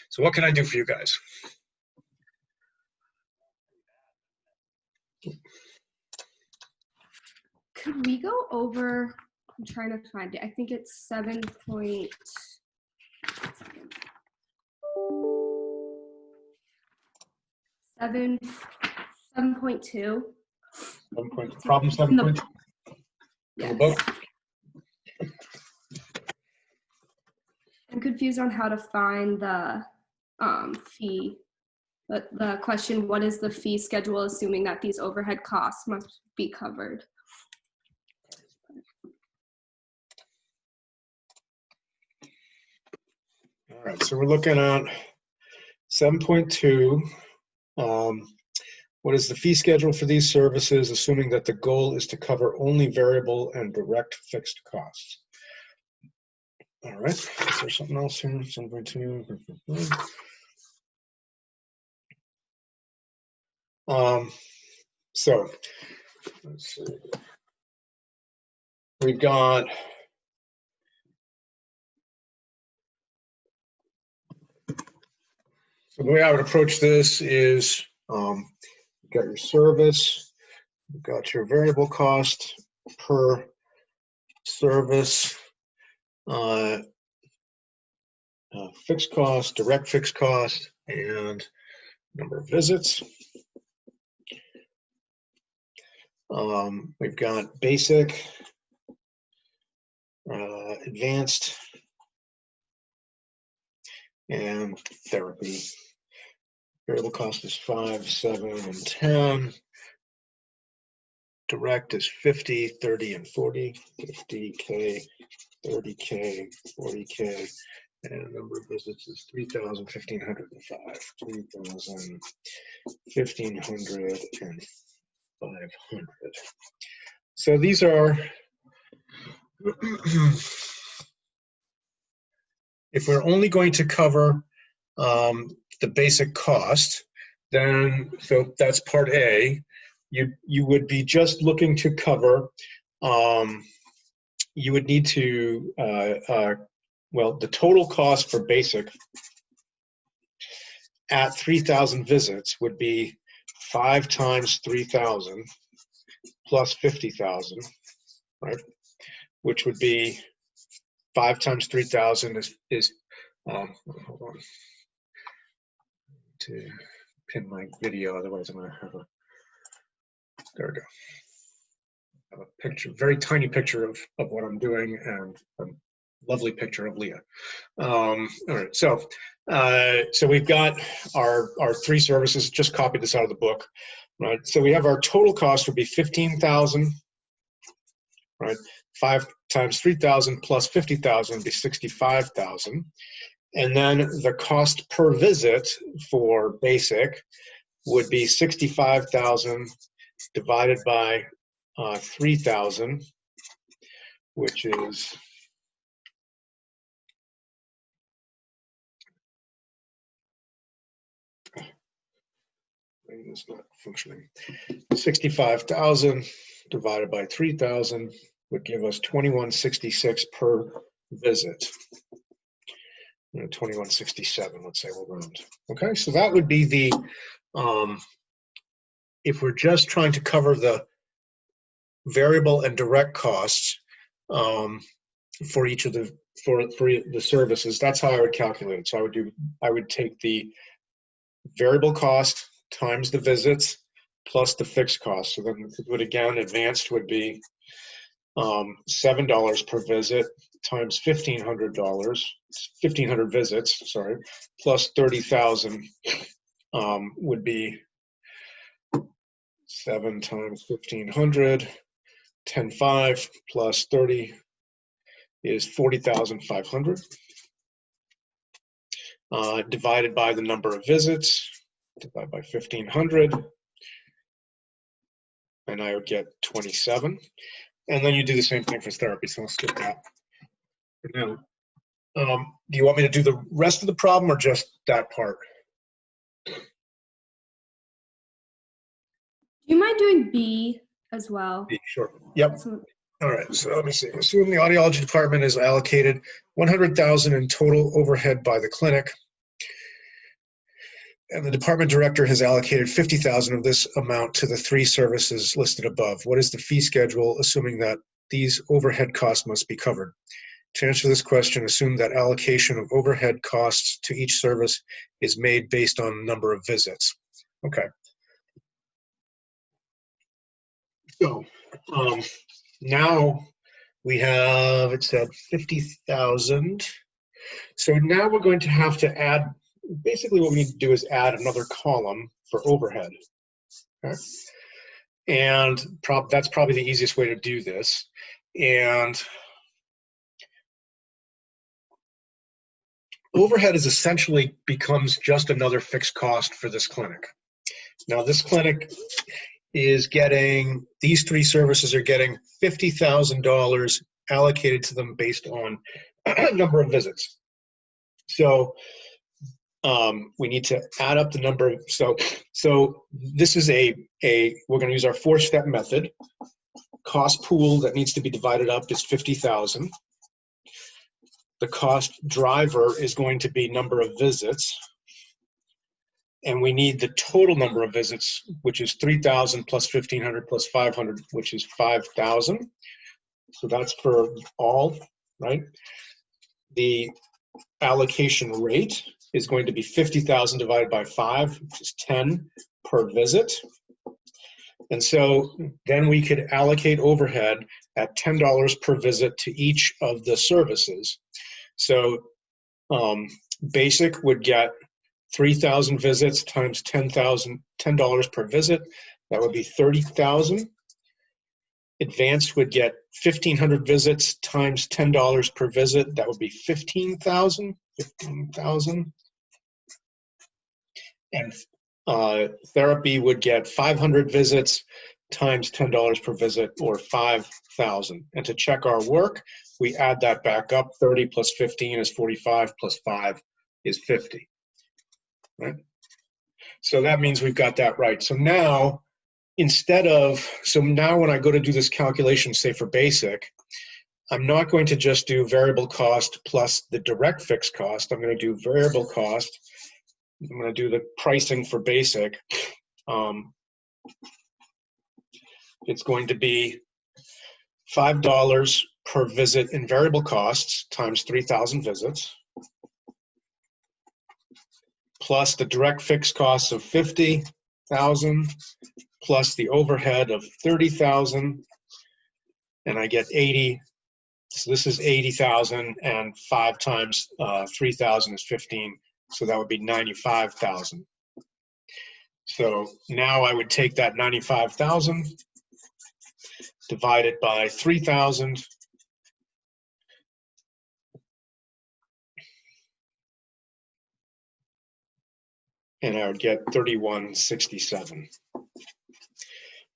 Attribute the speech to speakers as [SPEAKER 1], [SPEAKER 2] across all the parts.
[SPEAKER 1] So what can I do for you guys?
[SPEAKER 2] Could we go over, I'm trying to find it. I think it's 7.2.
[SPEAKER 1] Problem 7.2.
[SPEAKER 2] Yes. I'm confused on how to find the fee. But the question, what is the fee schedule assuming that these overhead costs must be covered?
[SPEAKER 1] All right, so we're looking at 7.2. What is the fee schedule for these services, assuming that the goal is to cover only variable and direct fixed costs? All right, is there something else here? 7.2. So let's see. We've got so the way I would approach this is you've got your service, you've got your variable cost per service, fixed cost, direct fixed cost, and number of visits. We've got basic, advanced, and therapy. Variable cost is 5, 7, and 10. Direct is 50, 30, and 40. 50K, 30K, 40K, and number of visits is 3,000, 1,505. 3,000, 1,500, and 500. So these are, if we're only going to cover the basic cost, then, so that's part A, you would be just looking to cover, you would need to, well, the total cost for basic at 3,000 visits would be 5 times 3,000 plus 50,000, right? Which would be 5 times 3,000 is hold on, to pin my video, otherwise I'm going to have a, there we go. I have a picture, very tiny picture of what I'm doing, and a lovely picture of Leah. All right, so we've got our 3 services. Just copied this out of the book, right? So we have our total cost would be 15,000, right? 5 times 3,000 plus 50,000 would be 65,000. And then the cost per visit for basic would be 65,000 divided by 3,000, which is it's not functioning. 65,000 divided by 3,000 would give us 2166 per visit. 2167, let's say we'll round. Okay, so that would be the, if we're just trying to cover the variable and direct costs for each of the, for the services, that's how I would calculate it. So I would take the variable cost times the visits plus the fixed cost. So then it would, again, advanced would be $7 per visit times $1,500, 1,500 visits, sorry, plus 30,000 would be 7 times 1,500, 10.5 plus 30 is 40,500. Divided by the number of visits, divided by 1,500, and I would get 27. And then you do the same thing for therapy, so I'll skip that for now. Do you want me to do the rest of the problem or just that part?
[SPEAKER 2] Do you mind doing B as well?
[SPEAKER 1] B, sure. Yep. All right, so let me see. Assume the audiology department is allocated 100,000 in total overhead by the clinic, and the department director has allocated 50,000 of this amount to the three services listed above. What is the fee schedule, assuming that these overhead costs must be covered? To answer this question, assume that allocation of overhead costs to each service is made based on number of visits. Okay. So now we have, it said 50,000. So now we're going to have to add, basically what we need to do is add another column for overhead. Okay. And that's probably the easiest way to do this. And overhead is essentially becomes just another fixed cost for this clinic. Now this clinic is getting, these three services are getting $50,000 allocated to them based on number of visits. So we need to add up the number. So this is we're going to use our 4-step method. Cost pool that needs to be divided up is 50,000. The cost driver is going to be number of visits. And we need the total number of visits, which is 3,000 plus 1,500 plus 500, which is 5,000. So that's for all, right? The allocation rate is going to be 50,000 divided by 5, which is 10 per visit. And so then we could allocate overhead at $10 per visit to each of the services. So basic would get 3,000 visits times $10 per visit. That would be 30,000. Advanced would get 1,500 visits times $10 per visit. That would be 15,000. 15,000. And therapy would get 500 visits times $10 per visit, or 5,000. And to check our work, we add that back up. 30 plus 15 is 45, plus 5 is 50. Right? So that means we've got that right. So now, now when I go to do this calculation, say for basic, I'm not going to just do variable cost plus the direct fixed cost. I'm going to do variable cost. I'm going to do the pricing for basic. It's going to be $5 per visit in variable costs times 3,000 visits, plus the direct fixed costs of 50,000, plus the overhead of 30,000, and I get 80. So this is 80,000, and 5 times 3,000 is 15. So that would be 95,000. So now I would take that 95,000, divide it by 3,000, and I would get 3167,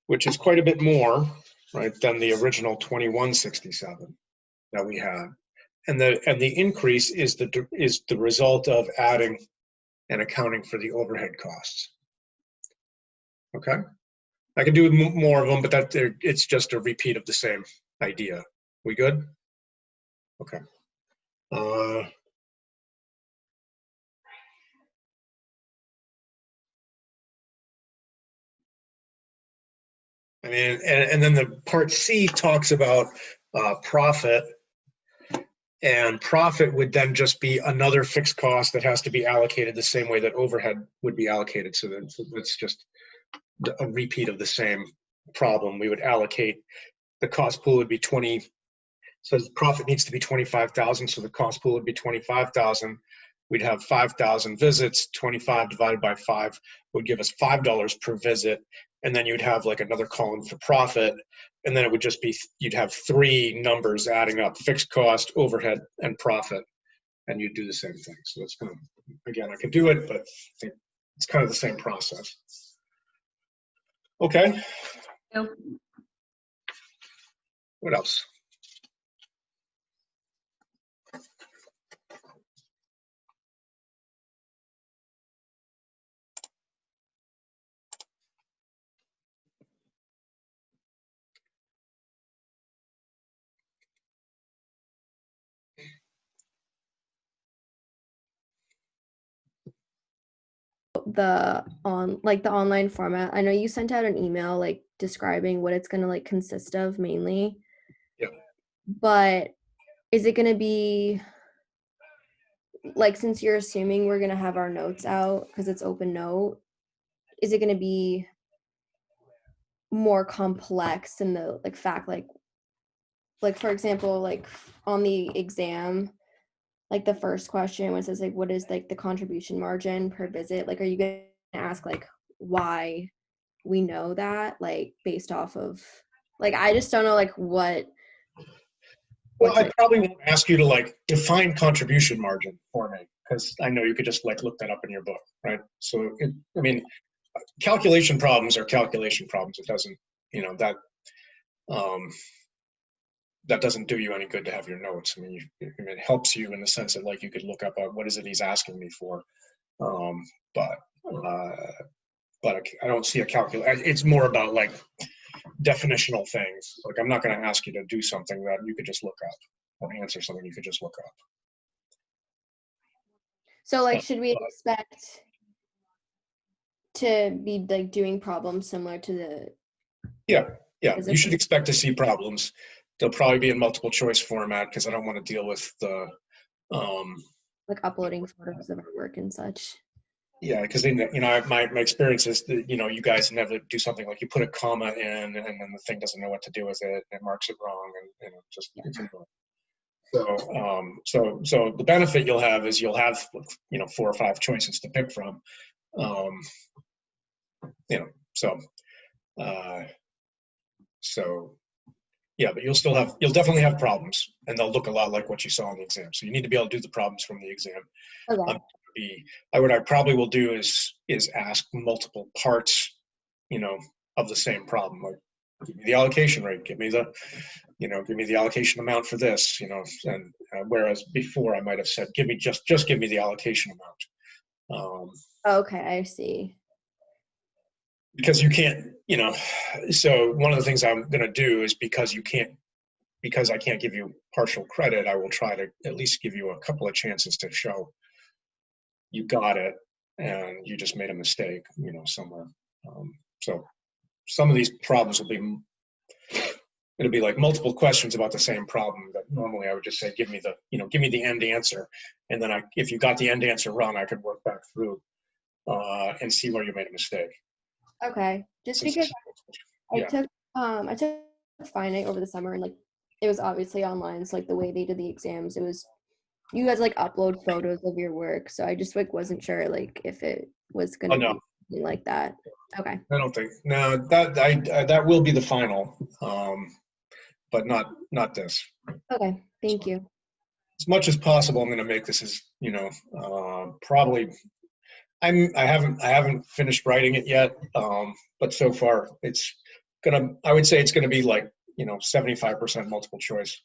[SPEAKER 1] which is quite a bit more, right, than the original 2167 that we had. And the increase is the result of adding and accounting for the overhead costs. Okay, I can do more of them, but it's just a repeat of the same idea. We good? Okay. I mean, and then the part C talks about profit, and profit would then just be another fixed cost that has to be allocated the same way that overhead would be allocated. So that's just a repeat of the same problem. We would allocate, the cost pool would be 20, so the profit needs to be 25,000, so the cost pool would be 25,000. We'd have 5,000 visits. 25 divided by 5 would give us $5 per visit, and then you'd have like another column for profit, and then it would just be, you'd have 3 numbers adding up: fixed cost, overhead, and profit, and you'd do the same thing. So it's kind of, again, I could do it, but it's kind of the same process. Okay.
[SPEAKER 2] Yep.
[SPEAKER 1] What else?
[SPEAKER 3] about the online format. I know you sent out an email like describing what it's gonna like consist of mainly.
[SPEAKER 1] Yeah.
[SPEAKER 3] But is it gonna be like, since you're assuming we're gonna have our notes out because it's open note, is it gonna be more complex in the like fact like for example, like on the exam, like the first question when it says like what is like the contribution margin per visit, like are you gonna ask like why we know that, like based off of, like I just don't know like what
[SPEAKER 1] Well, I
[SPEAKER 3] to,
[SPEAKER 1] probably won't ask you to like define contribution margin for me because I know you could just like look that up in your book, right? So, I mean, calculation problems are calculation problems. It doesn't, you know, um, that doesn't do you any good to have your notes. I mean, it helps you in the sense that like you could look up what is it he's asking me for, um, but uh, but I don't see a calculation. It's more about like definitional things. Like I'm not going to ask you to do something that you could just look up or answer something you could just look up.
[SPEAKER 3] so like should we
[SPEAKER 1] But
[SPEAKER 3] expect to be like doing problems similar to the
[SPEAKER 1] yeah, yeah, you
[SPEAKER 3] physical,
[SPEAKER 1] should expect to see problems. They'll probably be in multiple choice format because I don't want to deal with the
[SPEAKER 3] like uploading photos of our work and such?
[SPEAKER 1] yeah, because then you know my experience is that you know you guys never do something like you put a comma in and then the thing doesn't know what to do with it and marks it wrong and you know just it's annoying. So the benefit you'll have is you'll have you know 4 or 5 choices to pick from, um, you know so uh, so yeah, but you'll definitely have problems and they'll look a lot like what you saw in the exam. So you need to be able to do the problems from the exam.
[SPEAKER 3] Okay.
[SPEAKER 1] Be what I probably will do is ask multiple parts, you know, of the same problem. Like, give me the allocation rate, give me the allocation amount for this, you know, and whereas before I might have said, just give me the allocation amount,
[SPEAKER 3] Okay, I see.
[SPEAKER 1] because you can't, you know. So one of the things I'm going to do is because I can't give you partial credit, I will try to at least give you a couple of chances to show you got it and you just made a mistake, you know, somewhere. So some of these problems it'll be like multiple questions about the same problem that normally I would just say, give me the end answer. And then if you got the end answer wrong, I could work back through and see where you made a mistake.
[SPEAKER 3] Okay, just
[SPEAKER 1] Since
[SPEAKER 3] because
[SPEAKER 1] yeah,
[SPEAKER 3] I took finite over the summer and like it was obviously online, so like the way they did the exams, it was you guys like upload photos of your work, so I just like wasn't sure like if it was
[SPEAKER 1] oh
[SPEAKER 3] gonna
[SPEAKER 1] no,
[SPEAKER 3] be something like that. Okay.
[SPEAKER 1] I don't think, no, that will be the final, but not this.
[SPEAKER 3] Okay, thank
[SPEAKER 1] So
[SPEAKER 3] you.
[SPEAKER 1] as much as possible, I'm going to make this as, you know, probably I haven't finished writing it yet, but so far I would say it's gonna be like, you know, 75% multiple choice.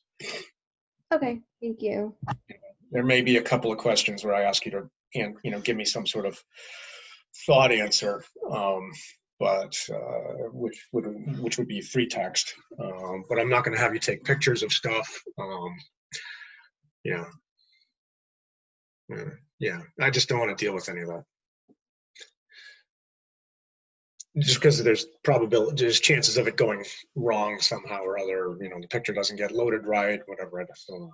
[SPEAKER 3] Okay, thank you.
[SPEAKER 1] There may be a couple of questions where I ask you to, you know, give me some sort of thought answer, but which would be free text. But I'm not going to have you take pictures of stuff. Yeah, yeah. I just don't want to deal with any of that. Just because there's chances of it going wrong somehow or other. You know, the picture doesn't get loaded right, whatever. I just don't know.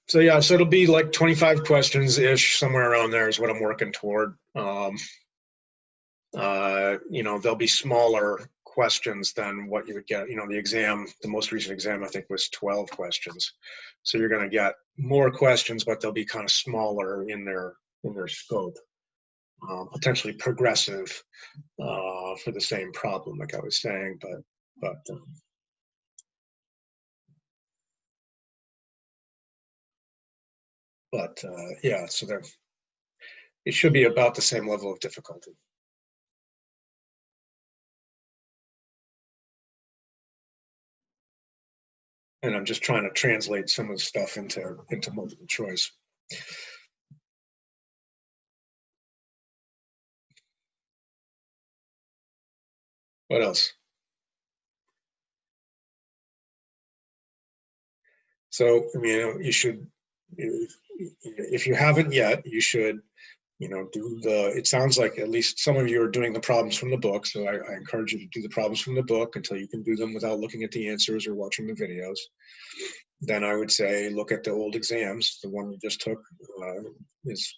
[SPEAKER 1] So yeah, so it'll be like 25 questions ish, somewhere around there is what I'm working toward. You know, there'll be smaller questions than what you would get. You know, the most recent exam, I think was 12 questions. So you're going to get more questions, but they'll be kind of smaller in their scope. Potentially progressive for the same problem, like I was saying, but yeah, so it should be about the same level of difficulty. And I'm just trying to translate some of the stuff into multiple choice. What else? So, I mean, you should, if you haven't yet, you should, do it sounds like at least some of you are doing the problems from the book. So I encourage you to do the problems from the book until you can do them without looking at the answers or watching the videos. Then I would say, look at the old exams. The one you just took is,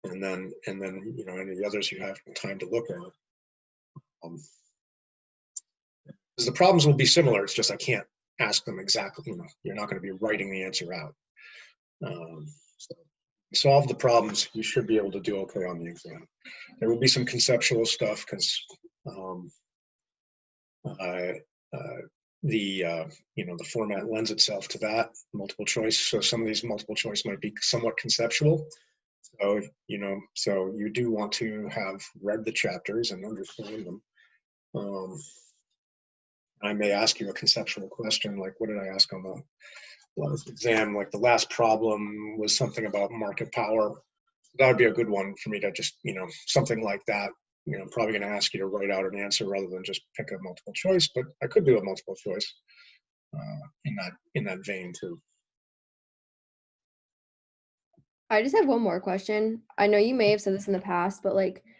[SPEAKER 1] and then, any of the others you have time to look at. Because the problems will be similar. It's just I can't ask them exactly. You're not going to be writing the answer out. So solve the problems. You should be able to do okay on the exam. There will be some conceptual stuff because the format lends itself to that multiple choice. So some of these multiple choice might be somewhat conceptual. So so you do want to have read the chapters and understand them. I may ask you a conceptual question, like what did I ask on the last exam? Like the last problem was something about market power. That would be a good one for me to just, something like that. Probably going to ask you to write out an answer rather than just pick a multiple choice, but I could do a multiple choice in that vein too.
[SPEAKER 3] I just have one more question. I know you may have said this in the past, but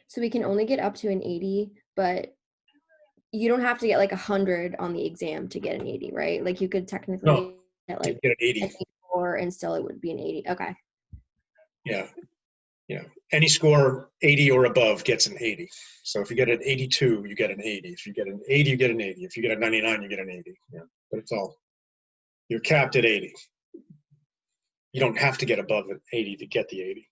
[SPEAKER 3] so we can only get up to an 80, but you don't have to get 100 on the exam to get an 80, right? Like you could technically get
[SPEAKER 1] get an 80.
[SPEAKER 3] an 84 and still it would be an 80. Okay.
[SPEAKER 1] Yeah. Any score 80 or above gets an 80. So if you get an 82, you get an 80. If you get an 80, you get an 80. If you get a 99, you get an 80. Yeah, but you're capped at 80. You don't have to get above an 80 to get the 80.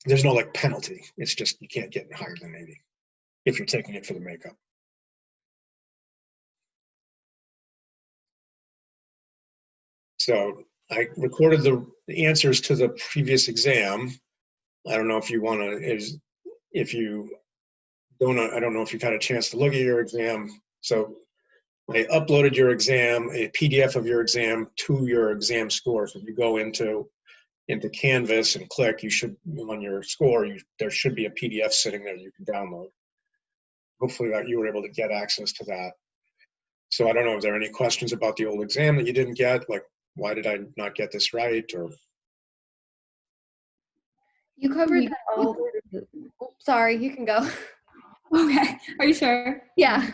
[SPEAKER 1] There's no penalty. It's just you can't get higher than 80 if you're taking it for the makeup. So I recorded the answers to the previous exam. I don't know if you want to, if you don't, I don't know if you've had a chance to look at your exam. So I uploaded your exam, a PDF of your exam to your exam score. So if you go into Canvas and click, you should, on your score, there should be a PDF sitting there you can download. Hopefully that you were able to get access to that. So I don't know if there are any questions about the old exam that you didn't get, like why did I not get this right, or
[SPEAKER 3] You covered that all. Oh, sorry, you can go.
[SPEAKER 2] Okay, are you sure?
[SPEAKER 3] Yeah.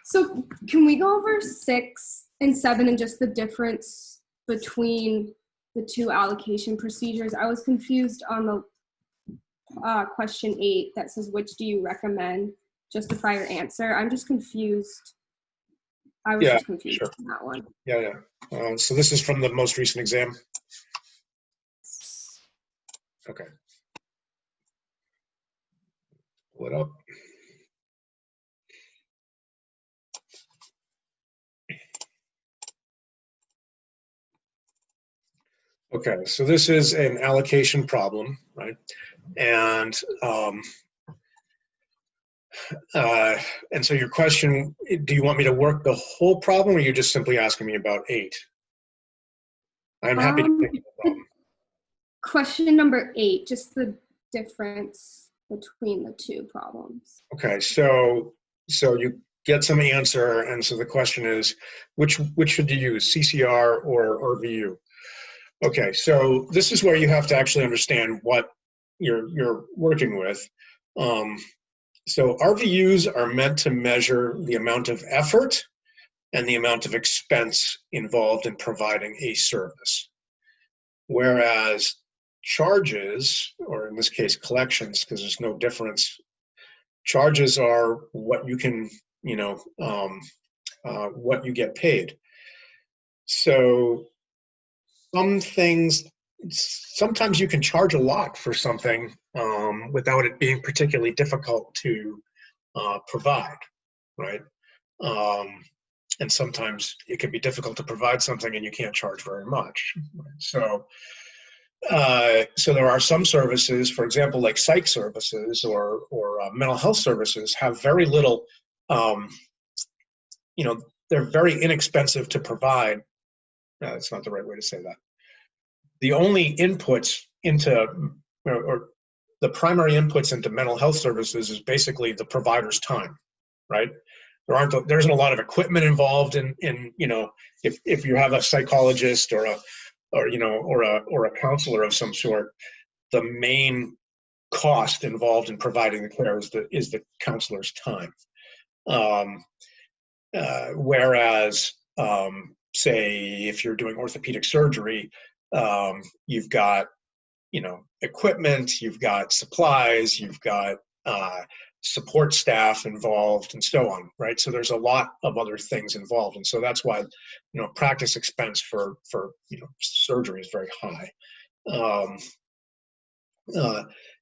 [SPEAKER 2] So can we go over 6 and 7 and just the difference between the two allocation procedures? I was confused on the question 8 that says, which do you recommend? Justify your answer. I'm just confused. I was just confused
[SPEAKER 1] sure.
[SPEAKER 2] on that one.
[SPEAKER 1] Yeah. So this is from the most recent exam? Okay. Pull it up. Okay, so this is an allocation problem, right? And so your question, do you want me to work the whole problem, or are you just simply asking me about 8? I'm happy to take the problem.
[SPEAKER 2] Question number 8, just the difference between the two problems.
[SPEAKER 1] Okay, so you get some answer, and so the question is, which should you use, CCR or RVU? Okay, so this is where you have to actually understand what you're working with. So RVUs are meant to measure the amount of effort and the amount of expense involved in providing a service. Whereas charges, or in this case collections, because there's no difference, charges are what you can, what you get paid. So sometimes you can charge a lot for something without it being particularly difficult to provide, right? And sometimes it can be difficult to provide something and you can't charge very much. Right? So there are some services, for example, like psych services or mental health services, have very little, they're very inexpensive to provide. That's not the right way to say that. The only inputs into, or the primary inputs into mental health services is basically the provider's time, right? there isn't a lot of equipment involved in you know, if you have a psychologist or a counselor of some sort, the main cost involved in providing the care is the counselor's time. Whereas, say, if you're doing orthopedic surgery, you've got, you know, equipment, you've got supplies, you've got support staff involved, and so on, right? So there's a lot of other things involved, and so that's why, you know, practice expense for you know, surgery is very high.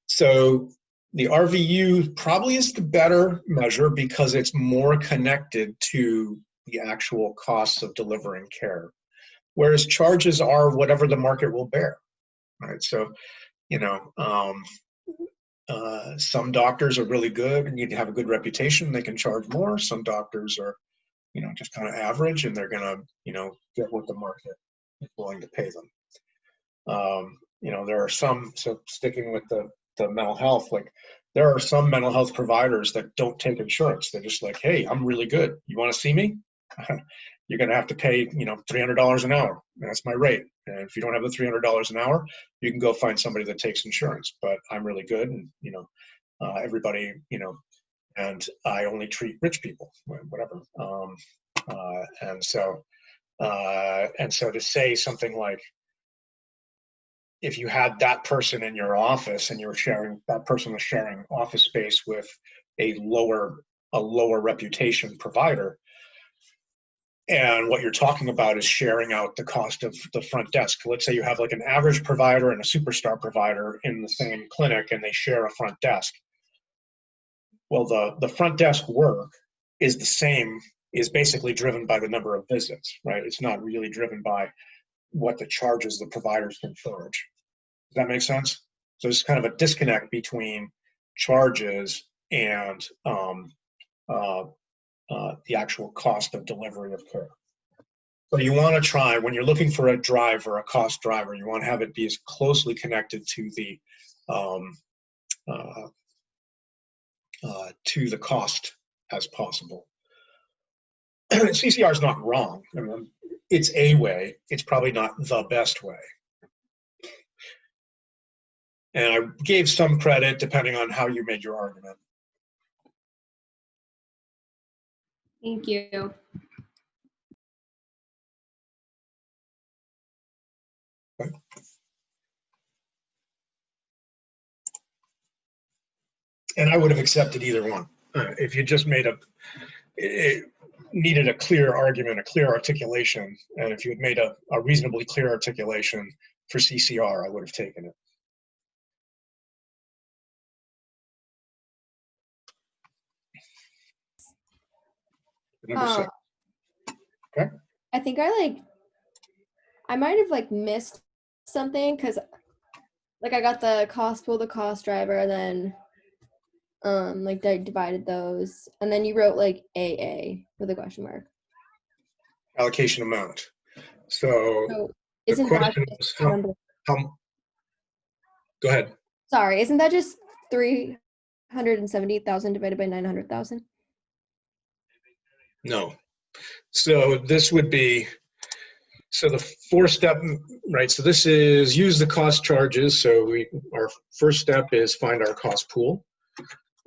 [SPEAKER 1] So the RVU probably is the better measure because it's more connected to the actual costs of delivering care, whereas charges are whatever the market will bear, right? So, you know, some doctors are really good and need to have a good reputation. They can charge more. Some doctors are, you know, just kind of average, and they're going to, you know, get what the market is willing to pay them. You know, there are some, so sticking with the mental health, like there are some mental health providers that don't take insurance. They're just like, hey, I'm really good. You want to see me? You're going to have to pay, you know, $300 an hour. That's my rate. And if you don't have the $300 an hour, you can go find somebody that takes insurance. But I'm really good, and you know, everybody, you know, and I only treat rich people, whatever. And so to say something like, if you had that person in your office and that person was sharing office space with a lower reputation provider, and what you're talking about is sharing out the cost of the front desk. Let's say you have like an average provider and a superstar provider in the same clinic, and they share a front desk. Well, the front desk work is basically driven by the number of visits, right? It's not really driven by what the charges the providers can charge. Does that make sense? So it's kind of a disconnect between charges and the actual cost of delivery of care. So you want to try, when you're looking for a driver, a cost driver, you want to have it be as closely connected to the cost as possible. CCR is not wrong. I mean, it's a way. It's probably not the best way. And I gave some credit depending on how you made your argument.
[SPEAKER 2] Thank you.
[SPEAKER 1] Okay. And I would have accepted either one. If you just made it needed a clear argument, a clear articulation, and if you had made a reasonably clear articulation for CCR, I would have taken it. Number 6. Okay.
[SPEAKER 3] I think I might have missed something, because I got the cost pool, the cost driver, and then I divided those, and then you wrote AA with a question mark.
[SPEAKER 1] Allocation amount. So
[SPEAKER 3] isn't that
[SPEAKER 1] is how, go ahead.
[SPEAKER 3] Sorry, isn't that just 378,000 divided by 900,000?
[SPEAKER 1] No. So this would be, so the 4-step, right? So this is use the cost charges. So our first step is find our cost pool.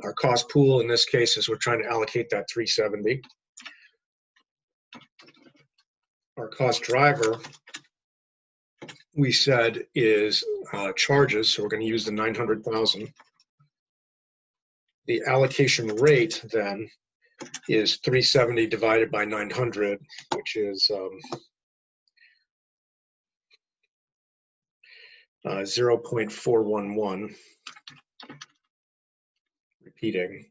[SPEAKER 1] Our cost pool in this case is we're trying to allocate that 370. Our cost driver, we said, is charges. So we're going to use the 900,000. The allocation rate then is 370 divided by 900, which is 0.411. Repeating,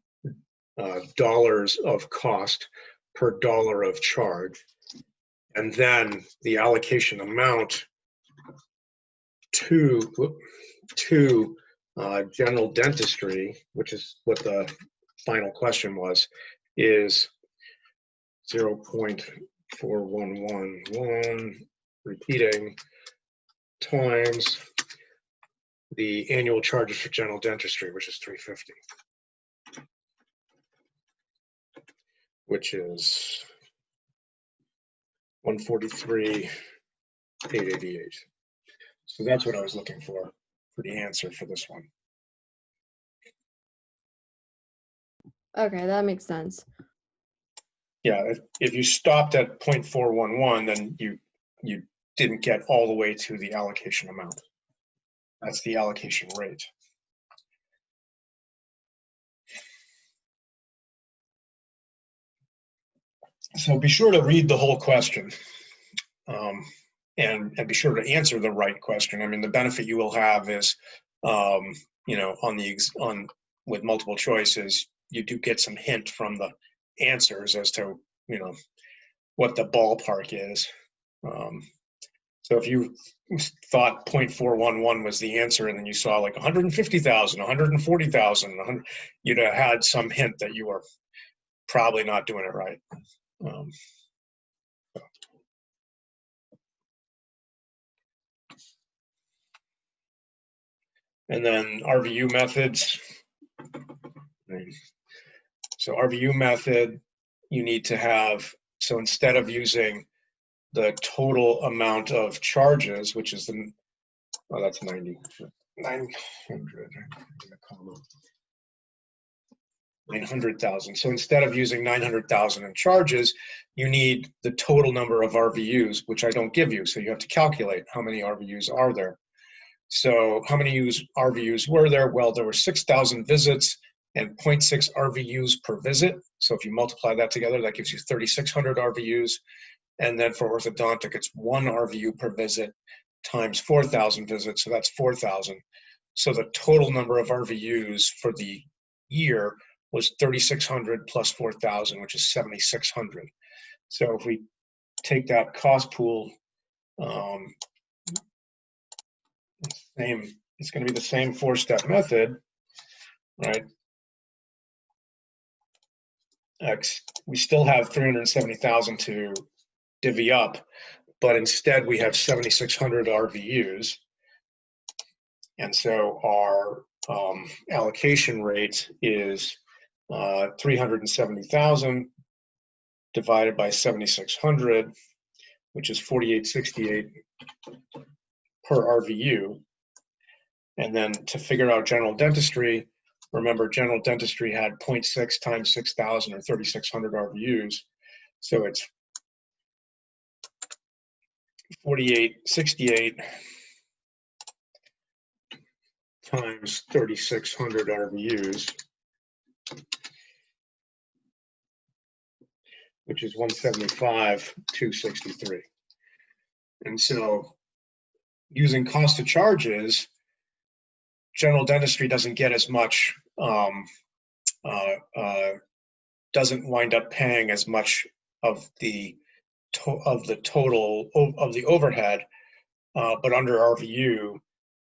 [SPEAKER 1] dollars of cost per dollar of charge. And then the allocation amount to general dentistry, which is what the final question was, is 0.4111, repeating, times the annual charges for general dentistry, which is $350. which is 143,888. So that's what I was looking for the answer for this one.
[SPEAKER 3] Okay, that makes sense.
[SPEAKER 1] Yeah, if you stopped at 0.411, then you didn't get all the way to the allocation amount. That's the allocation rate. So be sure to read the whole question, and be sure to answer the right question. I mean, the benefit you will have is, you know, with multiple choices, you do get some hint from the answers as to, you know, what the ballpark is. So if you thought 0.411 was the answer, and then you saw like 150,000, 140,000, you'd have had some hint that you were probably not doing it right. And then RVU methods. So RVU method, you need to have, so instead of using the total amount of charges, which is the, oh, that's 90, 900, 900,000. So instead of using 900,000 in charges, you need the total number of RVUs, which I don't give you. So you have to calculate how many RVUs are there. So how many RVUs were there? Well, there were 6,000 visits and 0.6 RVUs per visit. So if you multiply that together, that gives you 3,600 RVUs. And then for orthodontic, it's 1 RVU per visit times 4,000 visits. So that's 4,000. So the total number of RVUs for the year was 3,600 plus 4,000, which is 7,600. So if we take that cost pool, it's going to be the same 4-step method, right? We still have 370,000 to divvy up, but instead we have 7,600 RVUs. And so our allocation rate is 370,000 divided by 7,600, which is 4868 per RVU. And then to figure out general dentistry, remember general dentistry had 0.6 times 6,000 or 3,600 RVUs. So it's 4868 times 3,600 RVUs, which is 175,263. And so using cost of charges, general dentistry doesn't get as much, doesn't wind up paying as much of the total of the overhead, but under RVU,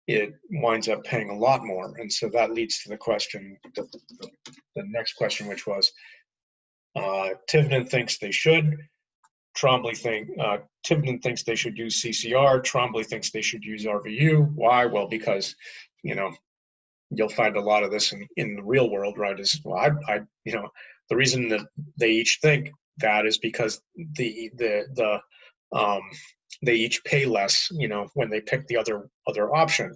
[SPEAKER 1] it winds up paying a lot more. And so that leads to the question, the next question, which was, Tivnan thinks they should. Tivnan thinks they should use CCR. Trombley thinks they should use RVU. Why? Well, because, you know, you'll find a lot of this in the real world, right? Is, well, you know, the reason that they each think that is because they each pay less, you know, when they pick the other option.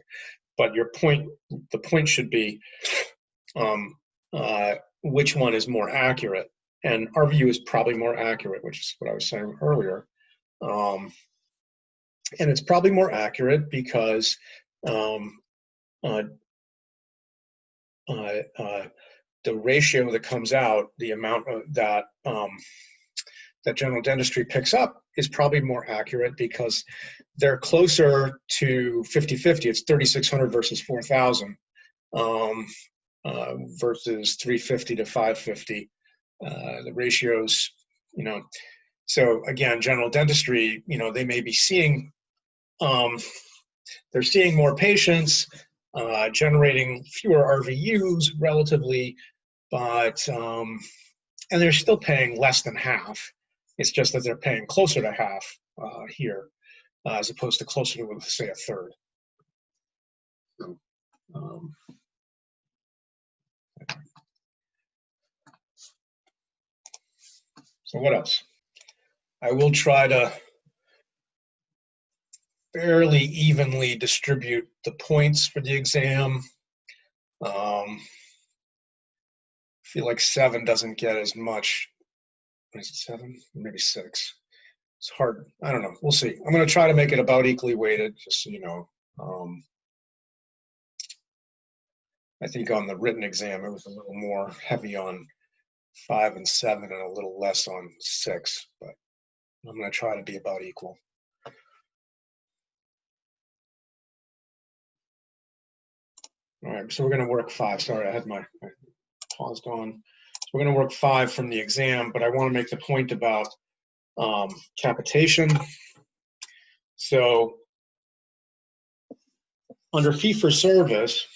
[SPEAKER 1] But the point should be, which one is more accurate? And RVU is probably more accurate, which is what I was saying earlier. And it's probably more accurate because the ratio that comes out, the amount of that general dentistry picks up is probably more accurate because they're closer to 50-50. It's 3,600 versus 4,000 versus 350 to 550. The ratios, you know, so again, general dentistry, you know, they may be seeing, they're seeing more patients, generating fewer RVUs relatively, but, and they're still paying less than half. It's just that they're paying closer to half here, as opposed to closer to, say, a third. So, So what else? I will try to fairly evenly distribute the points for the exam. I feel like 7 doesn't get as much. What is it, 7? Maybe 6. It's hard. I don't know. We'll see. I'm going to try to make it about equally weighted, just so you know. I think on the written exam, it was a little more heavy on 5 and 7 and a little less on 6, but I'm going to try to be about equal. All right, so we're going to work 5. Sorry, I had my paused on. So we're going to work 5 from the exam, but I want to make the point about capitation. So under fee for service,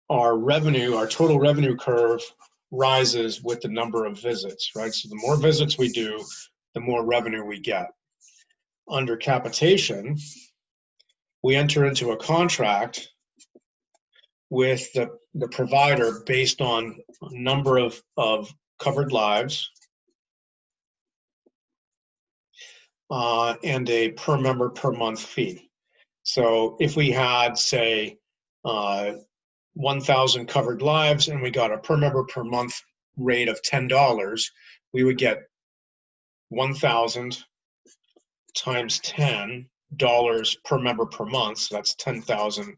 [SPEAKER 1] our revenue, our total revenue curve rises with the number of visits, right? So the more visits we do, the more revenue we get. Under capitation, we enter into a contract with the provider based on number of covered lives and a per member per month fee. So if we had, say, 1,000 covered lives and we got a per member per month rate of $10, we would get 1,000 times $10 per member per month. So that's 10,000.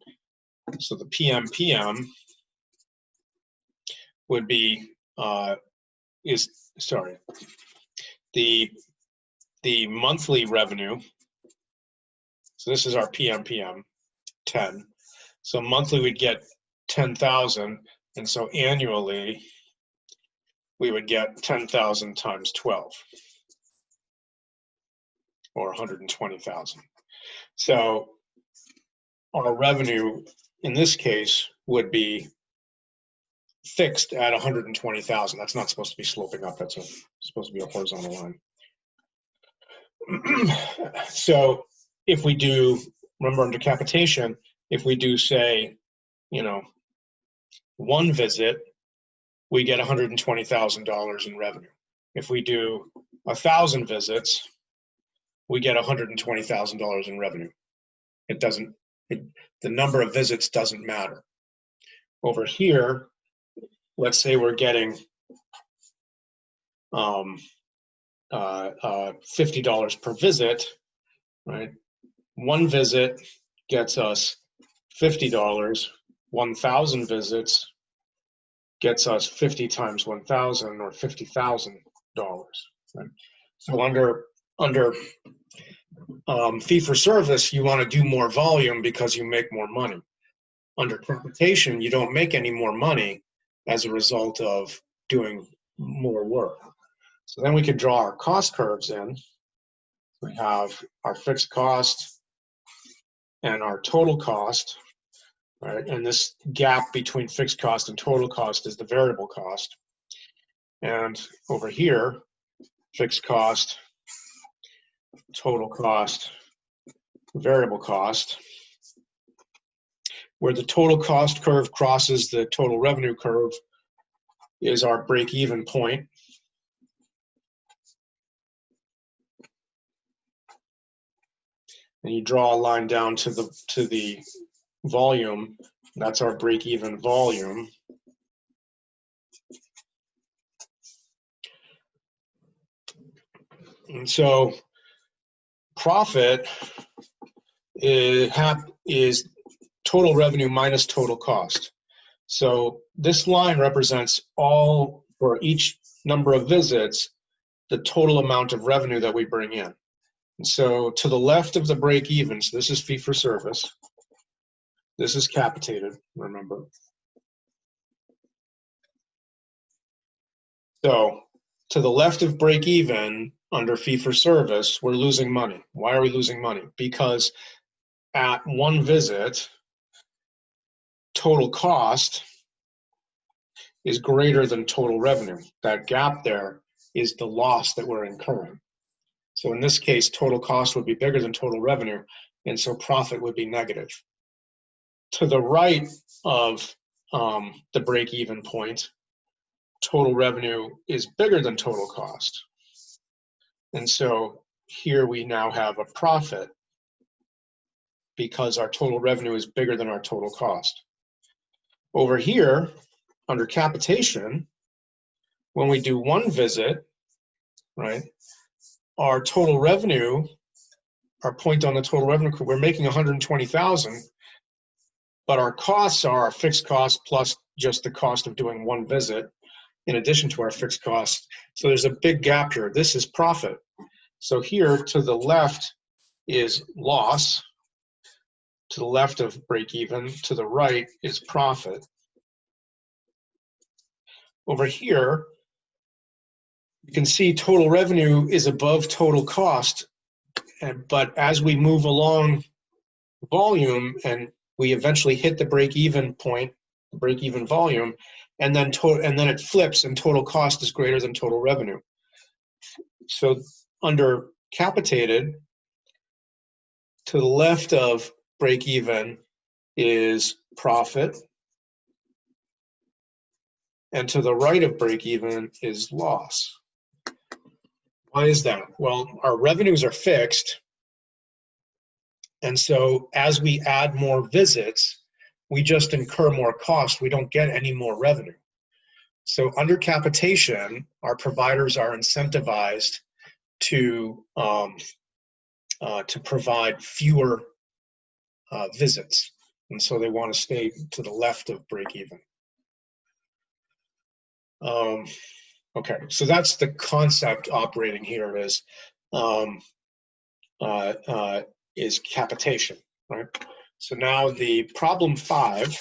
[SPEAKER 1] So the PMPM would be the monthly revenue. So this is our PMPM 10. So monthly we'd get 10,000, and so annually we would get 10,000 times 12, or 120,000. So our revenue in this case would be fixed at 120,000. That's not supposed to be sloping up. That's supposed to be a horizontal line. So if we do, remember under capitation, if we do say, 1 visit, we get $120,000 in revenue. If we do 1,000 visits, we get $120,000 in revenue. The number of visits doesn't matter. Over here, let's say we're getting $50 per visit, right? 1 visit gets us $50. 1,000 visits gets us 50 times 1,000, or $50,000. Right? So under fee for service, you want to do more volume because you make more money. Under capitation, you don't make any more money as a result of doing more work. So then we can draw our cost curves in. We have our fixed cost and our total cost, right? And this gap between fixed cost and total cost is the variable cost. And over here, fixed cost, total cost, variable cost, where the total cost curve crosses the total revenue curve is our break-even point. And you draw a line down to the volume. That's our break-even volume. And so profit is total revenue minus total cost. So this line represents all, for each number of visits, the total amount of revenue that we bring in. And so to the left of the break even, so this is fee for service, this is capitated, remember. So to the left of break even under fee for service, we're losing money. Why are we losing money? Because at 1 visit, total cost is greater than total revenue. That gap there is the loss that we're incurring. So in this case, total cost would be bigger than total revenue, and so profit would be negative. To the right of the break-even point, total revenue is bigger than total cost. And so here we now have a profit because our total revenue is bigger than our total cost. Over here, under capitation, when we do one visit, right, our total revenue, our point on the total revenue, we're making 120,000, but our costs are our fixed costs plus just the cost of doing one visit in addition to our fixed costs. So there's a big gap here. This is profit. So here to the left is loss, to the left of break even, to the right is profit. Over here, you can see total revenue is above total cost, but as we move along volume and we eventually hit the break even point, the break even volume, and then it flips and total cost is greater than total revenue. So under capitated, to the left of break even is profit, and to the right of break even is loss. Why is that? Well, our revenues are fixed, and so as we add more visits, we just incur more cost. We don't get any more revenue. So under capitation, our providers are incentivized to provide fewer visits, and so they want to stay to the left of break even. Okay, so that's the concept operating here is capitation, right? So now the problem 5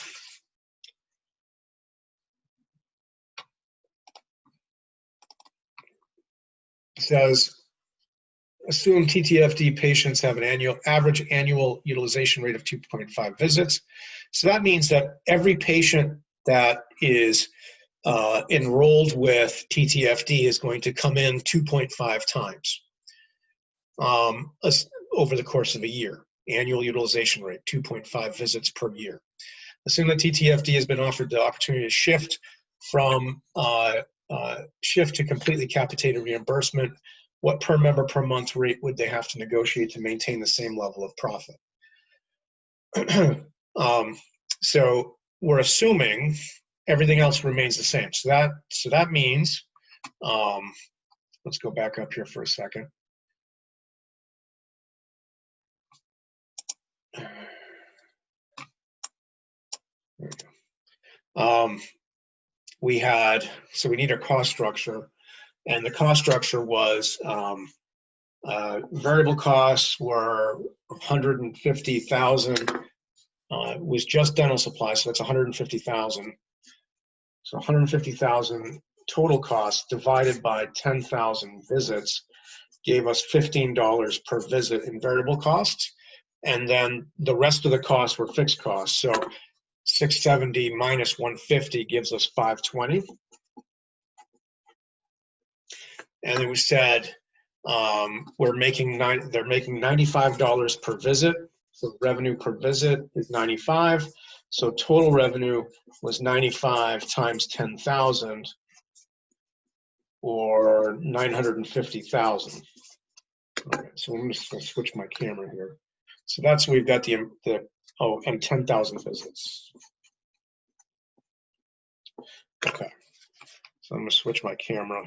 [SPEAKER 1] says, assume TTFD patients have an average annual utilization rate of 2.5 visits. So that means that every patient that is enrolled with TTFD is going to come in 2.5 times over the course of a year. Annual utilization rate, 2.5 visits per year. Assume that TTFD has been offered the opportunity to shift to completely capitated reimbursement. What per member per month rate would they have to negotiate to maintain the same level of profit? So we're assuming everything else remains the same. So that means, let's go back up here for a second. There we go. So we need a cost structure, and the cost structure was variable costs were 150,000. Was just dental supplies, so that's 150,000. So 150,000 total cost divided by 10,000 visits gave us $15 per visit in variable costs, and then the rest of the costs were fixed costs. So 670 minus 150 gives us 520. And then we said they're making $95 per visit. So revenue per visit is 95. So total revenue was 95 times 10,000, or 950,000. Okay, so I'm just going to switch my camera here. So that's, we've got and 10,000 visits. Okay, so I'm going to switch my camera.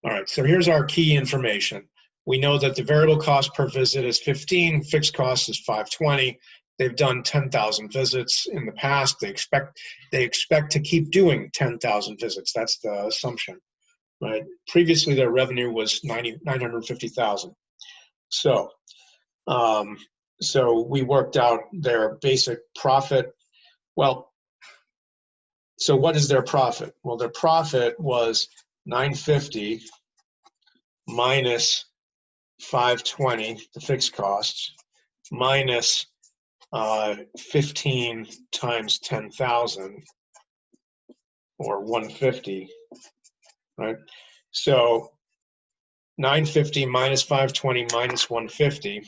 [SPEAKER 1] All right, so here's our key information. We know that the variable cost per visit is 15, fixed cost is 520. They've done 10,000 visits in the past. They expect to keep doing 10,000 visits. That's the assumption, right? Previously, their revenue was 950,000. So we worked out their basic profit. Well, so what is their profit? Well, their profit was 950 minus 520, the fixed costs, minus 15 times 10,000, or 150, right? So 950 minus 520 minus 150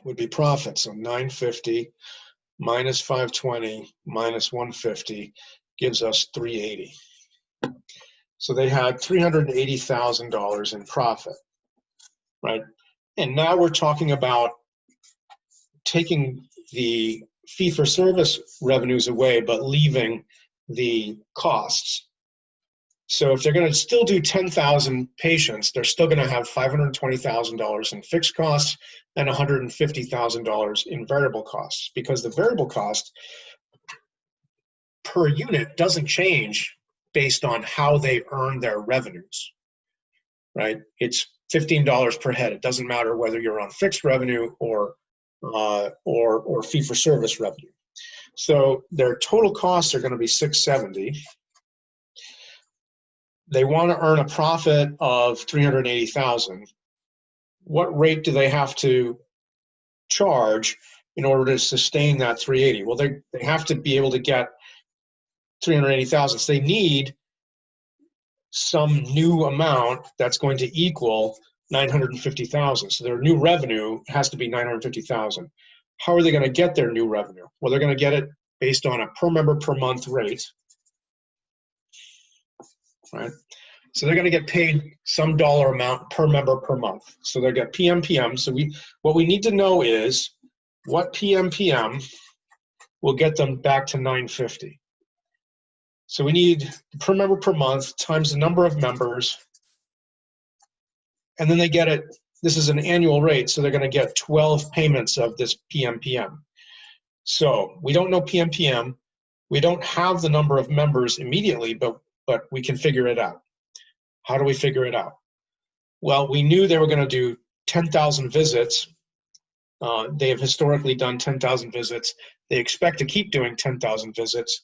[SPEAKER 1] would be profit. So 950 minus 520 minus 150 gives us 380. So they had $380,000 in profit, right? And now we're talking about taking the fee-for-service revenues away, but leaving the costs. So if they're going to still do 10,000 patients, they're still going to have $520,000 in fixed costs and $150,000 in variable costs, because the variable cost per unit doesn't change based on how they earn their revenues, right? It's $15 per head. It doesn't matter whether you're on fixed revenue or fee-for-service revenue. So their total costs are going to be $670. They want to earn a profit of $380,000. What rate do they have to charge in order to sustain that 380? Well, they have to be able to get 380,000. So they need some new amount that's going to equal 950,000. So their new revenue has to be 950,000. How are they going to get their new revenue? Well, they're going to get it based on a per member per month rate, right? So they're going to get paid some dollar amount per member per month. So they'll get PMPM. So what we need to know is what PMPM will get them back to 950. So we need per member per month times the number of members, and then they get it. This is an annual rate, so they're going to get 12 payments of this PMPM. So we don't know PMPM. We don't have the number of members immediately, but we can figure it out. How do we figure it out? Well, we knew they were going to do 10,000 visits. They have historically done 10,000 visits. They expect to keep doing 10,000 visits.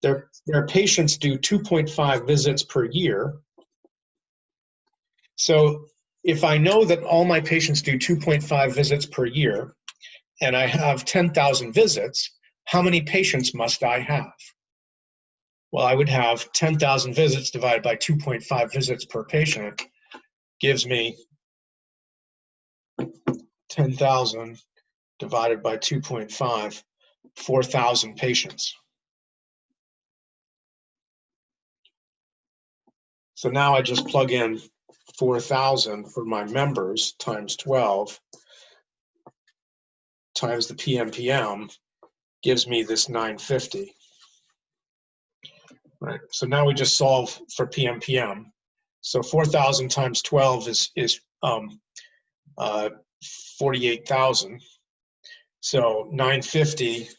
[SPEAKER 1] Their patients do 2.5 visits per year. So if I know that all my patients do 2.5 visits per year, and I have 10,000 visits, how many patients must I have? Well, I would have 10,000 visits divided by 2.5 visits per patient gives me 10,000 divided by 2.5, 4,000 patients. So now I just plug in 4,000 for my members times 12 times the PMPM gives me this 950. Right. So now we just solve for PMPM. So 4,000 times 12 is 48,000. So 950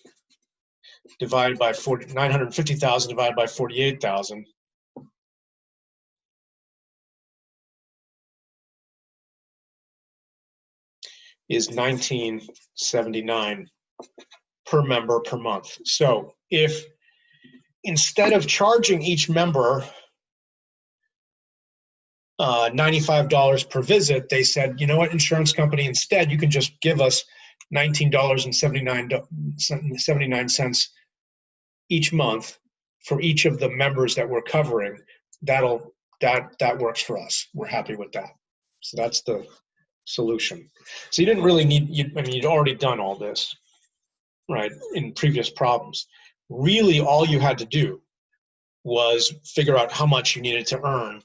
[SPEAKER 1] divided by 950,000 divided by 48,000 is 1979 per member per month. So if instead of charging each member $95 per visit, they said, you know what, insurance company, instead you can just give us $19.79 each month for each of the members that we're covering. That works for us. We're happy with that. So that's the solution. So you didn't really need, you'd already done all this, right, in previous problems. Really, all you had to do was figure out how much you needed to earn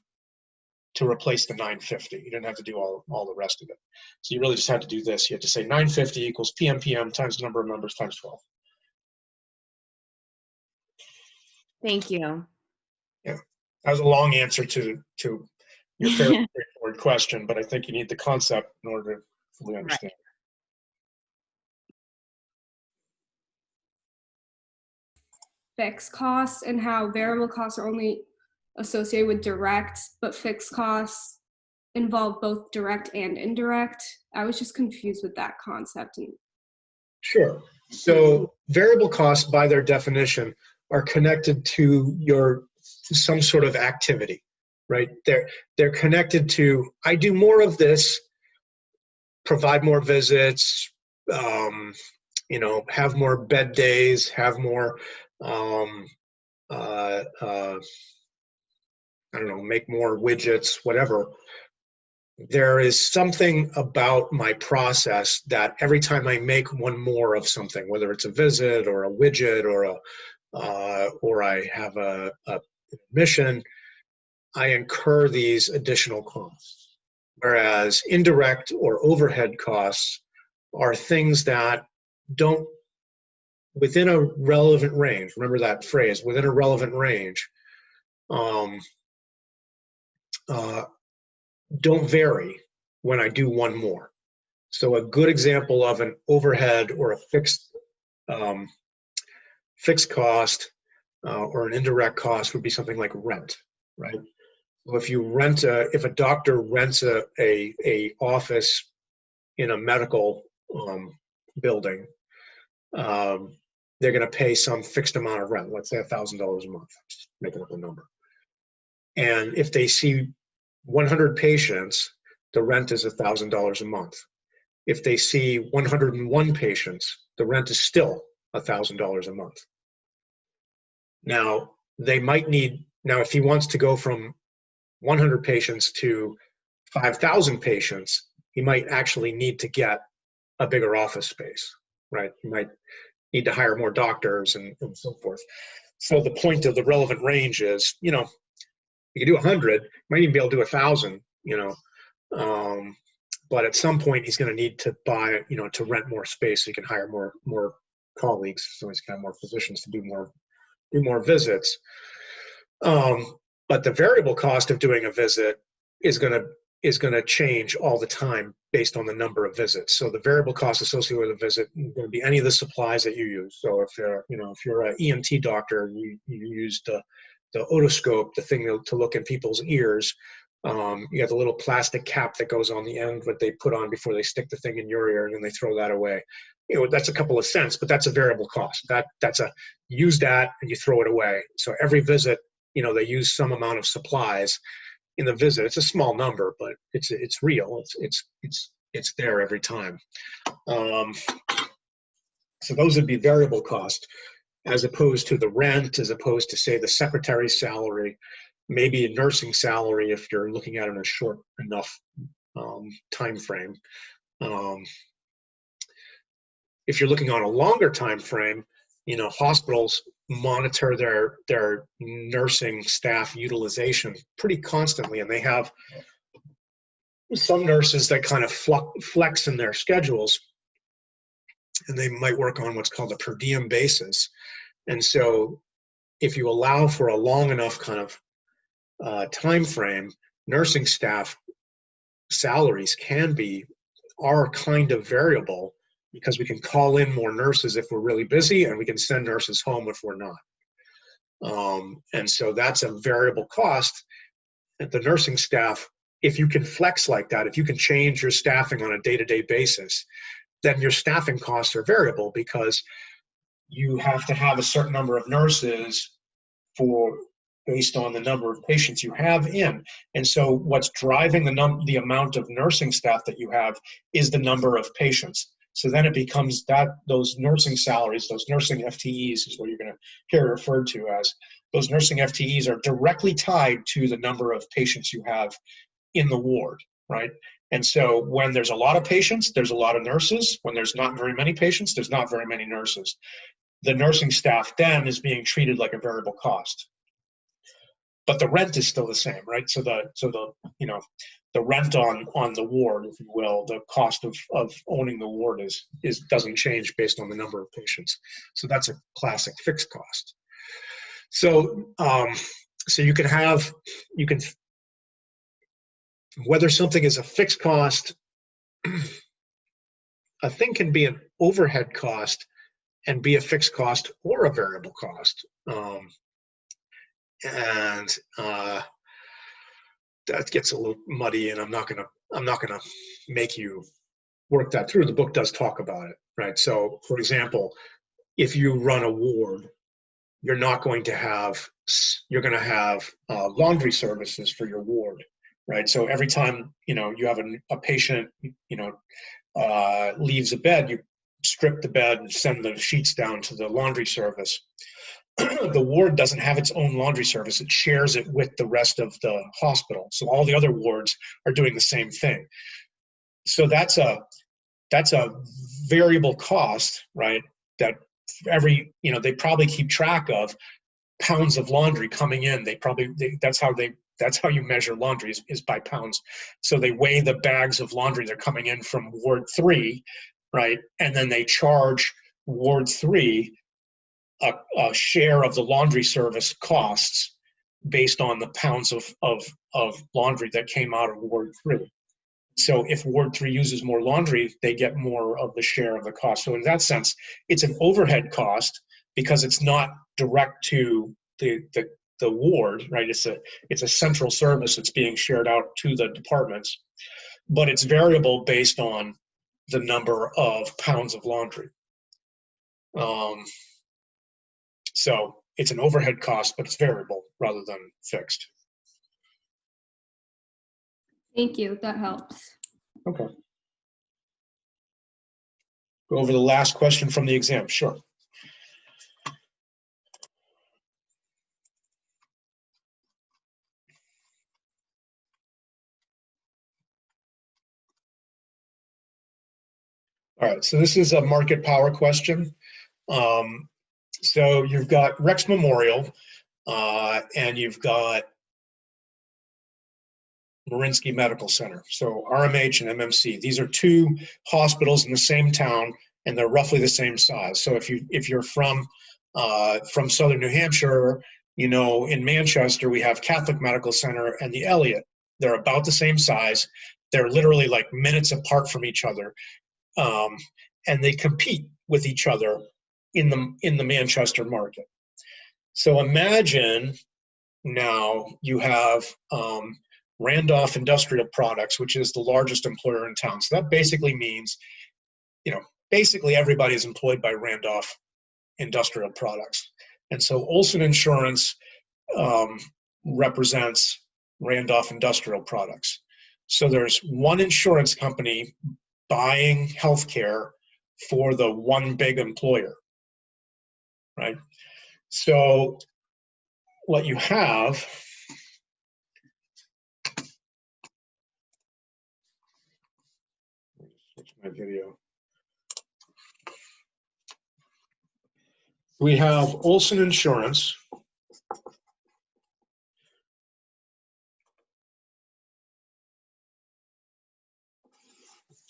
[SPEAKER 1] to replace the 950. You didn't have to do all the rest of it. So you really just had to do this. You had to say 950 equals PMPM times the number of members times 12.
[SPEAKER 4] Thank you.
[SPEAKER 1] Yeah, that was a long answer to your fairly straightforward question, but I think you need the concept in order to fully understand.
[SPEAKER 2] Fixed costs and how variable costs are only associated with direct, but fixed costs involve both direct and indirect. I was just confused with that concept.
[SPEAKER 1] Sure. So variable costs, by their definition, are connected to some sort of activity, right? They're connected to, I do more of this, provide more visits, have more bed days, have more, I don't know, make more widgets, whatever. there is something about my process that every time I make one more of something, whether it's a visit or a widget or I have a mission, I incur these additional costs. Whereas indirect or overhead costs are things that don't, within a relevant range, remember that phrase, within a relevant range, don't vary when I do one more. So a good example of an overhead or a fixed cost or an indirect cost would be something like rent, right? So if a doctor rents a office in a medical building, they're going to pay some fixed amount of rent, let's say $1,000 a month, just making up a number. And if they see 100 patients, the rent is $1,000 a month. If they see 101 patients, the rent is still $1,000 a month. Now, if he wants to go from 100 patients to 5,000 patients, he might actually need to get a bigger office space, right? He might need to hire more doctors and so forth. So the point of the relevant range is, you can do 100, might even be able to do 1,000, but at some point he's going to need to buy, to rent more space so he can hire more colleagues, so he's got more physicians to do more visits. But the variable cost of doing a visit is going to change all the time based on the number of visits. So the variable cost associated with a visit is going to be any of the supplies that you use. So if you're an ENT doctor, you use the otoscope, the thing to look in people's ears. You have the little plastic cap that goes on the end that they put on before they stick the thing in your ear, and then they throw that away. That's a couple of cents, but that's a variable cost. That's use that and you throw it away. So every visit, they use some amount of supplies in the visit. It's a small number, but it's real. It's there every time. So those would be variable cost, as opposed to the rent, as opposed to, say, the secretary's salary, maybe a nursing salary if you're looking at it in a short enough time frame. If you're looking on a longer time frame, hospitals monitor their nursing staff utilization pretty constantly, and they have some nurses that kind of flex in their schedules, and they might work on what's called a per diem basis. And so if you allow for a long enough kind of time frame, nursing staff salaries are kind of variable, because we can call in more nurses if we're really busy, and we can send nurses home if we're not. And so that's a variable cost. At the nursing staff, if you can flex like that, if you can change your staffing on a day-to-day basis, then your staffing costs are variable, because you have to have a certain number of nurses based on the number of patients you have in. And so what's driving the amount of nursing staff that you have is the number of patients. So then it becomes that those nursing salaries, those nursing FTEs is what you're going to hear referred to as. Those nursing FTEs are directly tied to the number of patients you have in the ward, right? And so when there's a lot of patients, there's a lot of nurses. When there's not very many patients, there's not very many nurses. The nursing staff then is being treated like a variable cost. But the rent is still the same, right? So the rent on the ward, if you will, the cost of owning the ward doesn't change based on the number of patients. So that's a classic fixed cost. So you can whether something is a fixed cost, a thing can be an overhead cost and be a fixed cost or a variable cost. And that gets a little muddy, and I'm not gonna make you work that through. The book does talk about it, right? So, for example, if you run a ward, you're going to have laundry services for your ward, right? So every time you have a patient leaves a bed, you strip the bed and send the sheets down to the laundry service. the ward doesn't have its own laundry service. It shares it with the rest of the hospital. So all the other wards are doing the same thing. So that's a variable cost, right? That every, they probably keep track of pounds of laundry coming in. That's how you measure laundry is by pounds. So they weigh the bags of laundry that are coming in from Ward 3, right? And then they charge Ward 3 a share of the laundry service costs based on the pounds of laundry that came out of Ward 3. So if Ward 3 uses more laundry, they get more of the share of the cost. So in that sense, it's an overhead cost because it's not direct to the ward, right? It's a central service that's being shared out to the departments, but it's variable based on the number of pounds of laundry. So it's an overhead cost, but it's variable rather than fixed.
[SPEAKER 2] Thank you. That helps.
[SPEAKER 1] Okay. Go over the last question from the exam. Sure. All right, so this is a market power question. So you've got Rex Memorial and you've got Marinsky Medical Center. So RMH and MMC. These are two hospitals in the same town, and they're roughly the same size. So if you're from Southern New Hampshire, in Manchester we have Catholic Medical Center and the Elliott. They're about the same size. They're literally like minutes apart from each other, and they compete with each other in the Manchester market. So imagine now you have Randolph Industrial Products, which is the largest employer in town. So that basically means, basically everybody is employed by Randolph Industrial Products. And so Olson Insurance represents Randolph Industrial Products. So there's one insurance company buying healthcare for the one big employer, right? So what you have switch my video. We have Olson Insurance.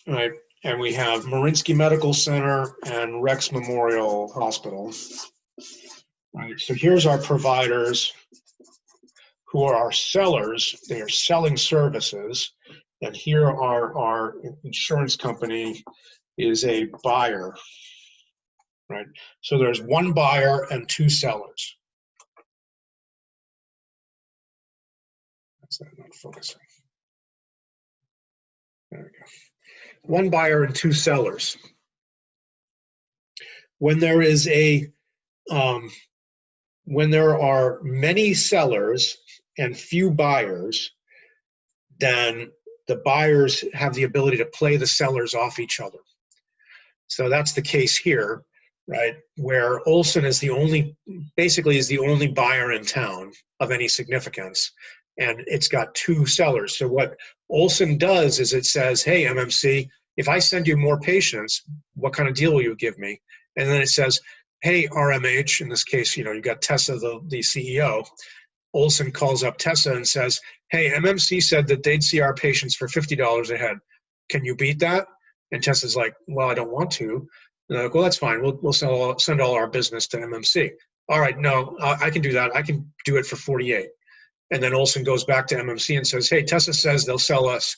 [SPEAKER 1] Right, and we have Marinsky Medical Center and Rex Memorial Hospital. Right, so here's our providers who are our sellers. They are selling services. And here are our insurance company is a buyer. Right, so there's one buyer and two sellers. That's not focusing. There we go. One buyer and two sellers. When there is when there are many sellers and few buyers, then the buyers have the ability to play the sellers off each other. So that's the case here, right? Where Olson is basically the only buyer in town of any significance, and it's got two sellers. So what Olson does is it says, hey, MMC, if I send you more patients, what kind of deal will you give me? And then it says, hey, RMH, in this case, you've got Tessa, the CEO. Olson calls up Tessa and says, hey, MMC said that they'd see our patients for $50 a head. Can you beat that? And Tessa's like, well, I don't want to. And they're like, well, that's fine. We'll send all our business to MMC. All right, no, I can do that. I can do it for 48. And then Olson goes back to MMC and says, hey, Tessa says they'll sell us,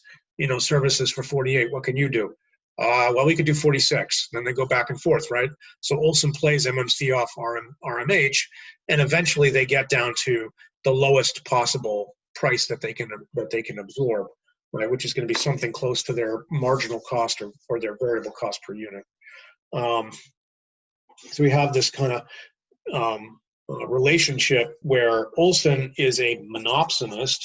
[SPEAKER 1] services for 48. What can you do? Well, we could do 46. Then they go back and forth, right? So Olson plays MMC off RMH, and eventually they get down to the lowest possible price that they can absorb, right? Which is going to be something close to their marginal cost or their variable cost per unit. So we have this kind of relationship where Olson is a monopsonist,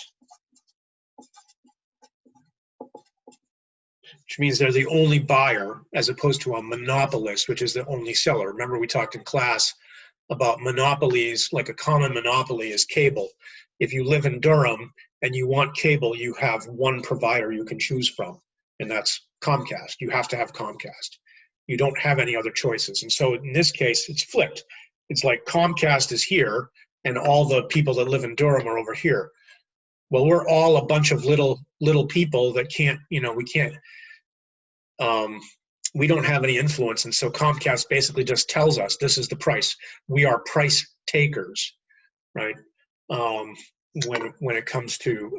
[SPEAKER 1] which means they're the only buyer, as opposed to a monopolist, which is the only seller. Remember, we talked in class about monopolies, like a common monopoly is cable. If you live in Durham and you want cable, you have one provider you can choose from, and that's Comcast. You have to have Comcast. You don't have any other choices. And so in this case, it's flipped. It's like Comcast is here and all the people that live in Durham are over here. Well, we're all a bunch of little people that can't, we don't have any influence. And so Comcast basically just tells us this is the price. We are price takers, right? When it comes to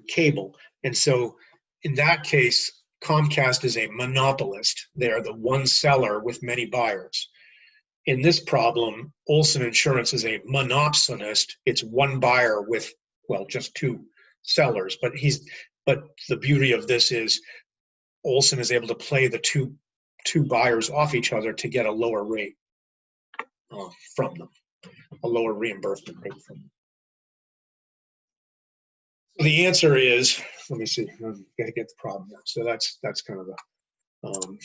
[SPEAKER 1] cable. And so in that case, Comcast is a monopolist. They are the one seller with many buyers. In this problem, Olson Insurance is a monopsonist. It's one buyer with, well, just two sellers. But the beauty of this is Olson is able to play the two buyers off each other to get a lower rate from them, a lower reimbursement rate from them. The answer is, let me see, I'm gonna get the problem now. So that's kind of the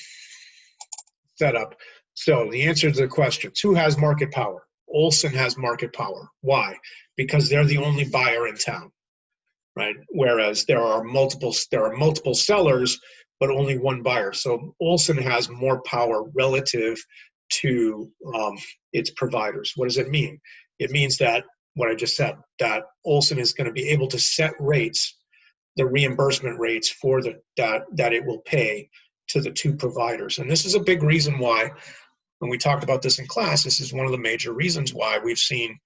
[SPEAKER 1] setup. So the answer to the questions: who has market power? Olson has market power. Why? Because they're the only buyer in town, right? Whereas there are multiple sellers, but only one buyer. So Olson has more power relative to its providers. What does it mean? It means that what I just said, that Olson is going to be able to set rates, the reimbursement rates for that it will pay to the two providers. And this is a big reason why, when we talked about this in class, this is one of the major reasons why we've seen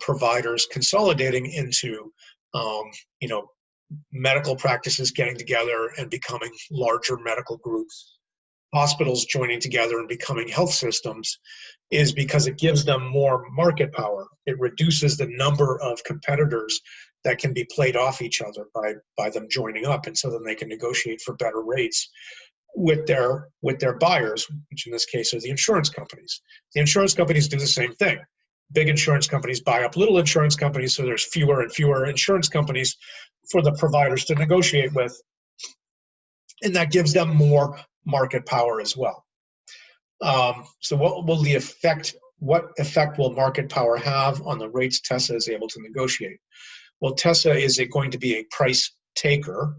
[SPEAKER 1] providers consolidating into, medical practices getting together and becoming larger medical groups, hospitals joining together and becoming health systems, is because it gives them more market power. It reduces the number of competitors that can be played off each other by them joining up, and so then they can negotiate for better rates with their buyers, which in this case are the insurance companies. The insurance companies do the same thing. Big insurance companies buy up little insurance companies, so there's fewer and fewer insurance companies for the providers to negotiate with, and that gives them more market power as well. So what effect will market power have on the rates Tessa is able to negotiate? Well, Tessa is going to be a price taker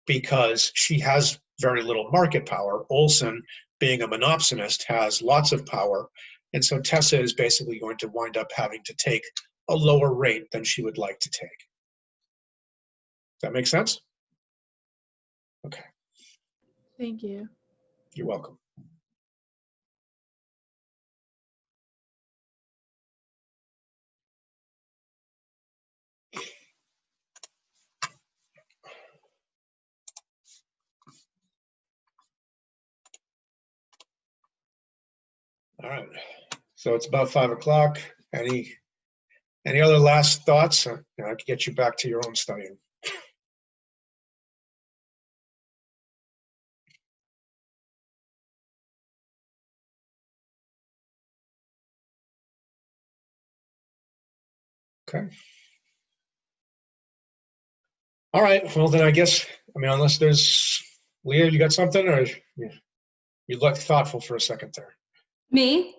[SPEAKER 1] because she has very little market power. Olson, being a monopsonist, has lots of power. And so Tessa is basically going to wind up having to take a lower rate than she would like to take. Does that make sense? Okay.
[SPEAKER 5] Thank you.
[SPEAKER 1] You're welcome. All right. So it's about 5 o'clock. Any other last thoughts? I can get you back to your own studying. Okay. All right. Well, then I guess, unless there's, Leah, you got something, or you looked thoughtful for a second there.
[SPEAKER 2] Me?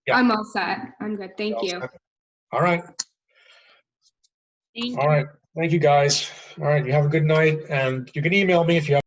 [SPEAKER 1] Yeah.
[SPEAKER 2] I'm all set. I'm good. Thank you.
[SPEAKER 1] All right.
[SPEAKER 5] Thank
[SPEAKER 1] All right. Thank you, guys. All right. You have a good night, and you can email me if you have